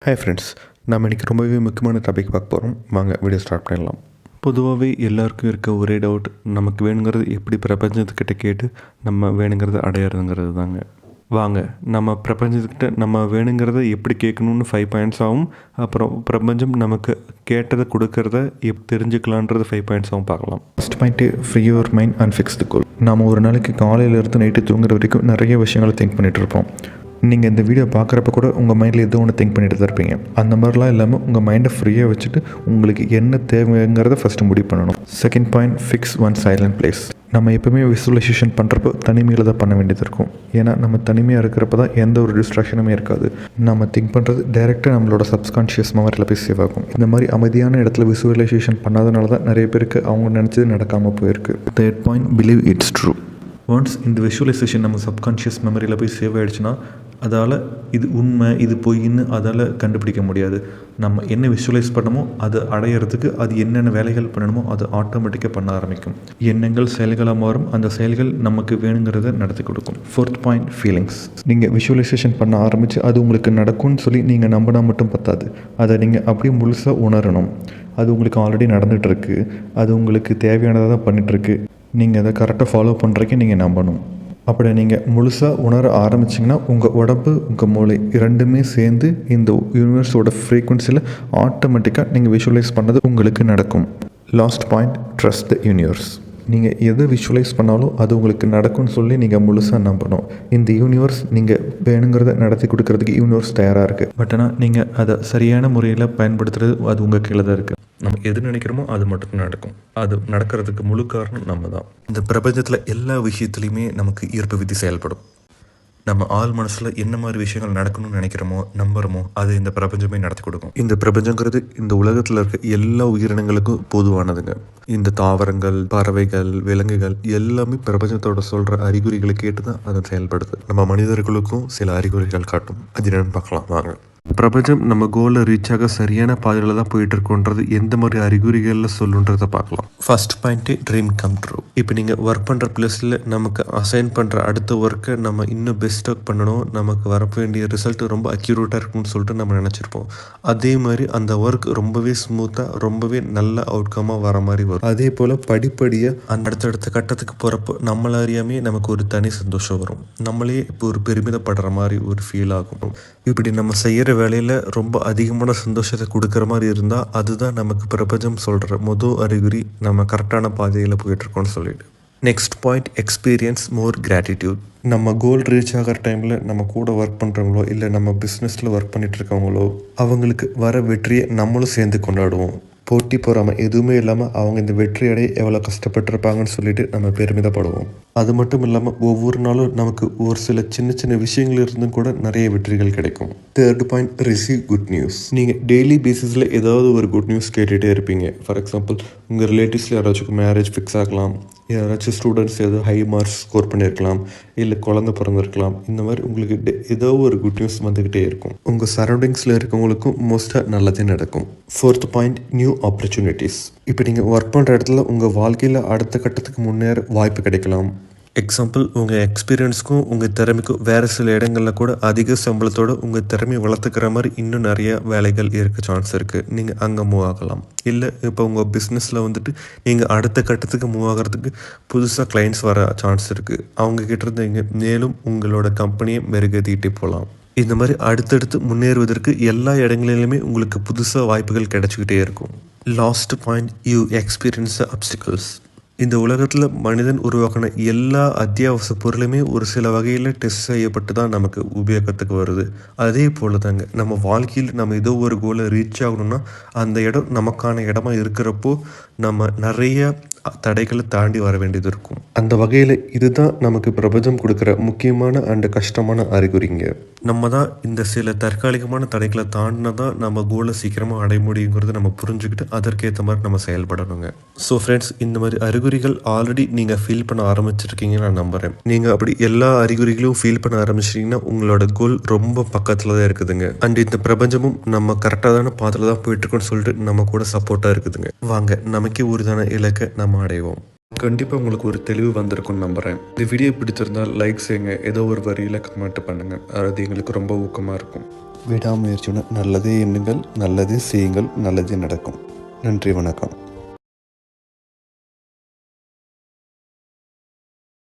Hi friends, நம்ம இன்றைக்கி ரொம்பவே முக்கியமான டாபிக் பார்க்க போகிறோம். வாங்க வீடியோ ஸ்டார்ட் பண்ணலாம். பொதுவாகவே எல்லாருக்கும் இருக்க ஒரே டவுட், நமக்கு வேணுங்கிறது எப்படி பிரபஞ்சத்துக்கிட்ட கேட்டு நம்ம வேணுங்கிறத அடையிறதுங்கிறது தாங்க. வாங்க நம்ம பிரபஞ்சத்துக்கிட்ட நம்ம வேணுங்கிறத எப்படி கேட்கணுன்னு 5 பாயிண்ட்ஸ் ஆகும். அப்புறம் பிரபஞ்சம் நமக்கு கேட்டதை கொடுக்கறத தெரிஞ்சுக்கலான்றது 5 பாயிண்ட்ஸ் ஆகும் பார்க்கலாம். First point, free your mind and fix the goal. நாம் ஒரு நாளைக்கு காலையிலேருந்து நைட்டு தூங்குற வரைக்கும் நிறைய விஷயங்களை திங்க் பண்ணிகிட்டு இருப்போம். நீங்கள் இந்த வீடியோ பார்க்குறப்ப கூட உங்கள் மைண்டில் ஏதோ ஒன்று திங்க் பண்ணிட்டு தான் இருப்பீங்க. அந்த மாதிரிலாம் இல்லாமல் உங்கள் மைண்டை ஃப்ரீயாக வச்சுட்டு உங்களுக்கு என்ன தேவைங்கிறத ஃபஸ்ட்டு முடிவு பண்ணணும். Second point, fix one silent place. நம்ம எப்போவுமே விசுவலைசேஷன் பண்ணுறப்போ தனிமையில் தான் பண்ண வேண்டியது இருக்கும். ஏன்னா நம்ம தனிமையாக இருக்கிறப்ப தான் எந்த ஒரு டிஸ்ட்ராக்ஷனுமே இருக்காது. நம்ம திங்க் பண்ணுறது டைரெக்டாக நம்மளோட சப்கான்ஷியஸ் மெமரியில் போய் சேவ் ஆகும். இந்த மாதிரி அமைதியான இடத்துல விசுவலைசேஷன் பண்ணாதனால தான் நிறைய பேருக்கு அவங்க நினச்சது நடக்காமல் போயிருக்கு. Third point, believe it's true. Once இந்த விஷுவலைசேஷன் நம்ம சப்கான்ஷியஸ் மெமரியில் போய் சேவ் ஆகிடுச்சுன்னா அதால் இது உண்மை இது பொய்ன்னு அதால் கண்டுபிடிக்க முடியாது. நம்ம என்ன விஷுவலைஸ் பண்ணமோ அதை அடையிறதுக்கு அது என்னென்ன வேலைகள் பண்ணணுமோ அது ஆட்டோமேட்டிக்காக பண்ண ஆரம்பிக்கும். எண்ணங்கள் செயல்களாக மாறும். அந்த செயல்கள் நமக்கு வேணுங்கிறத நடத்தி கொடுக்கும். Fourth point, feelings. நீங்கள் விஷுவலைசேஷன் பண்ண ஆரம்பித்து அது உங்களுக்கு நடக்கும்னு சொல்லி நீங்கள் நம்பினா மட்டும் பத்தாது. அதை நீங்கள் அப்படியே முழுசாக உணரணும். அது உங்களுக்கு ஆல்ரெடி நடந்துகிட்ருக்கு, அது உங்களுக்கு தேவையானதாக தான் பண்ணிகிட்ருக்கு. நீங்கள் அதை கரெக்டாக ஃபாலோ பண்ணுறதுக்கு நீங்கள் நம்பணும். அப்படி நீங்கள் முழுசாக உணர ஆரம்பிச்சிங்கன்னா உங்கள் உடம்பு உங்கள் மூளை இரண்டுமே சேர்ந்து இந்த யூனிவர்ஸோட ஃப்ரீக்வன்சியில் ஆட்டோமேட்டிக்காக நீங்கள் விஷுவலைஸ் பண்ணது உங்களுக்கு நடக்கும். Last point, trust the universe. நீங்கள் எதை விஷுவலைஸ் பண்ணாலும் அது உங்களுக்கு நடக்கும்னு சொல்லி நீங்கள் முழுசாக நம்பணும். இந்த யூனிவர்ஸ் நீங்கள் வேணுங்கிறத நடத்தி கொடுக்கறதுக்கு யூனிவர்ஸ் தயாராக இருக்குது. பட் ஆனால் நீங்கள் அதை சரியான முறையில் பயன்படுத்துகிறது அது உங்கள் கீழே தான் இருக்குது. நம்ம எது நினைக்கிறோமோ அது மட்டும் நடக்கும். அது நடக்கிறதுக்கு முழு காரணம் நம்ம தான். இந்த பிரபஞ்சத்தில் எல்லா விஷயத்துலையுமே நமக்கு ஈர்ப்பு விதி செயல்படும். நம்ம ஆள் மனசில் என்ன மாதிரி விஷயங்கள் நடக்கணும்னு நினைக்கிறோமோ நம்புகிறோமோ அது இந்த பிரபஞ்சமே நடத்தி கொடுக்கும். இந்த பிரபஞ்சங்கிறது இந்த உலகத்தில் இருக்க எல்லா உயிரினங்களுக்கும் பொதுவானதுங்க. இந்த தாவரங்கள், பறவைகள், விலங்குகள் எல்லாமே பிரபஞ்சத்தோட சொல்கிற அறிகுறிகளை கேட்டு தான் அது செயல்படுது. நம்ம மனிதர்களுக்கும் சில அறிகுறிகள் காட்டும். அது என்னன்னு பார்க்கலாம் வாங்க. பிரபஞ்சம் நம்ம கோலை ரீச் ஆக சரியான பாதையில் தான் போயிட்டு இருக்கோன்றது எந்த மாதிரி அறிகுறிகளில் சொல்லுன்றதை பார்க்கலாம். First point, dream come true. இப்போ நீங்கள் ஒர்க் பண்ணுற பிளேஸில் நமக்கு அசைன் பண்ணுற அடுத்த ஒர்க்கை நம்ம இன்னும் பெஸ்ட்டாக பண்ணணும், நமக்கு வர வேண்டிய ரிசல்ட் ரொம்ப அக்யூரேட்டாக இருக்கும்னு சொல்லிட்டு நம்ம நினச்சிருப்போம். அதே மாதிரி அந்த ஒர்க் ரொம்பவே ஸ்மூத்தாக ரொம்பவே நல்ல அவுட்கமாக வர மாதிரி வரும். அதே போல் படிப்படியாக அந்த அடுத்தடுத்த கட்டத்துக்கு போகிறப்போ நம்மள அறியாமே நமக்கு ஒரு தனி சந்தோஷம் வரும். நம்மளே இப்போ ஒரு பெருமிதப்படுற மாதிரி ஒரு ஃபீல் ஆகும். இப்படி நம்ம செய்கிற வேலையில் ரொம்ப அதிகமான சந்தோஷத்தை கொடுக்குற மாதிரி இருந்தால் அதுதான் நமக்கு பிரபஞ்சம் சொல்கிற முதல் அறிகுறி நம்ம கரெக்டான பாதையில் போயிட்டுருக்கோன்னு சொல்லிட்டு. நெக்ஸ்ட் பாயிண்ட், எக்ஸ்பீரியன்ஸ் மோர் கிராட்டிடியூட். நம்ம கோல் ரீச் ஆகிற டைமில் நம்ம கூட ஒர்க் பண்ணுறவங்களோ இல்லை நம்ம பிஸ்னஸில் ஒர்க் பண்ணிகிட்டு இருக்கவங்களோ அவங்களுக்கு வர வெற்றியை நம்மளும் சேர்ந்து கொண்டாடுவோம். போட்டி போகாமல் எதுவுமே இல்லாமல் அவங்க இந்த வெற்றி அடைய எவ்வளோ கஷ்டப்பட்டுருப்பாங்கன்னு சொல்லிட்டு நம்ம பெருமிதப்படுவோம். அது மட்டும் இல்லாமல் ஒவ்வொரு நாளும் நமக்கு ஒரு சில சின்ன சின்ன விஷயங்கள் இருந்தும் கூட நிறைய வெற்றிகள் கிடைக்கும். Third point, receive good news. நீங்கள் டெய்லி பேசிஸில் ஏதாவது ஒரு குட் நியூஸ் கேட்டுகிட்டே இருப்பீங்க. ஃபார் எக்ஸாம்பிள், உங்கள் ரிலேட்டிவ்ஸில் யாராச்சும் மேரேஜ் ஃபிக்ஸ் ஆகலாம், யாராச்சும் ஸ்டூடெண்ட்ஸ் ஏதோ ஹை மார்க்ஸ் ஸ்கோர் பண்ணியிருக்கலாம், இல்லை குழந்தை பிறந்திருக்கலாம். இந்த மாதிரி உங்களுக்கு ஏதோ ஒரு குட் நியூஸ் வந்துக்கிட்டே இருக்கும். உங்கள் சரௌண்டிங்ஸில் இருக்கவங்களுக்கும் மோஸ்ட்டாக நல்லதே நடக்கும். Fourth point, new opportunities. இப்போ நீங்கள் ஒர்க் பண்ணுற இடத்துல உங்கள் வாழ்க்கையில் அடுத்த கட்டத்துக்கு முன்னேற வாய்ப்பு கிடைக்கலாம். எக்ஸாம்பிள், உங்கள் எக்ஸ்பீரியன்ஸுக்கும் உங்கள் திறமைக்கும் வேறு சில இடங்களில் கூட அதிக சம்பளத்தோடு உங்கள் திறமையை வளர்த்துக்கிற மாதிரி இன்னும் நிறைய வேலைகள் இருக்க சான்ஸ் இருக்குது. நீங்கள் அங்கே மூவ் ஆகலாம். இல்லை இப்போ உங்கள் பிஸ்னஸில் வந்துட்டு நீங்கள் அடுத்த கட்டத்துக்கு மூவ் ஆகிறதுக்கு புதுசாக கிளைண்ட்ஸ் வர சான்ஸ் இருக்குது. அவங்கக்கிட்ட இருந்து நீங்கள் மேலும் உங்களோட கம்பெனியை மெருகேற்றிக்கிட்டே போகலாம். இந்த மாதிரி அடுத்தடுத்து முன்னேறுவதற்கு எல்லா இடங்களிலுமே உங்களுக்கு புதுசாக வாய்ப்புகள் கிடைச்சிக்கிட்டே இருக்கும். Last point, you experience opticals. இந்த உலகத்தில் மனிதன் உருவாக்கின எல்லா அத்தியாவசிய பொருளுமே ஒரு சில வகையில் டெஸ்ட் செய்யப்பட்டு தான் நமக்கு உபயோகத்துக்கு வருது. அதே போல் தாங்க நம்ம வாழ்க்கையில் நம்ம ஏதோ ஒரு கோலை ரீச் ஆகணும்னா அந்த இடம் நமக்கான இடமா இருக்கிறப்போ நம்ம நிறைய தடைகளை தாண்டி வர வேண்டியது இருக்கும். அந்த வகையில் இதுதான் நமக்கு பிரபஞ்சம் கொடுக்குற முக்கியமான அண்ட் கஷ்டமான அறிகுறிங்க. நம்ம தான் இந்த சில தற்காலிகமான தடைகளை தாண்டினா தான் நம்ம கோலை சீக்கிரமாக அடைய முடியுங்கிறத நம்ம புரிஞ்சுக்கிட்டு அதற்கேற்ற மாதிரி நம்ம செயல்படணுங்க. ஸோ ஃப்ரெண்ட்ஸ், இந்த மாதிரி அறிகுறிகள் ஆல்ரெடி நீங்கள் ஃபீல் பண்ண ஆரம்பிச்சிருக்கீங்கன்னு நான் நம்புகிறேன். நீங்கள் அப்படி எல்லா அறிகுறிகளும் ஃபீல் பண்ண ஆரம்பிச்சிட்டிங்கன்னா உங்களோட கோல் ரொம்ப பக்கத்தில் தான் இருக்குதுங்க. அண்ட் இந்த பிரபஞ்சமும் நம்ம கரெக்டான பாதையில் தான் போயிட்டுருக்கோன்னு சொல்லிட்டு நம்ம கூட சப்போர்ட்டாக இருக்குதுங்க. வாங்க நமக்கே உறுதியான இலக்கை நம்ம அடைவோம். கண்டிப்பாக உங்களுக்கு ஒரு தெளிவு வந்திருக்கும்னு நம்புகிறேன். இந்த வீடியோ பிடிச்சிருந்தால் லைக் செய்யுங்க, ஏதோ ஒரு வரியில் கமெண்ட் பண்ணுங்கள். அது எங்களுக்கு ரொம்ப ஊக்கமாக இருக்கும். விடாமுயற்சியுடன் நல்லதே எண்ணுங்கள், நல்லதே செய்யுங்கள், நல்லதே நடக்கும். நன்றி, வணக்கம்.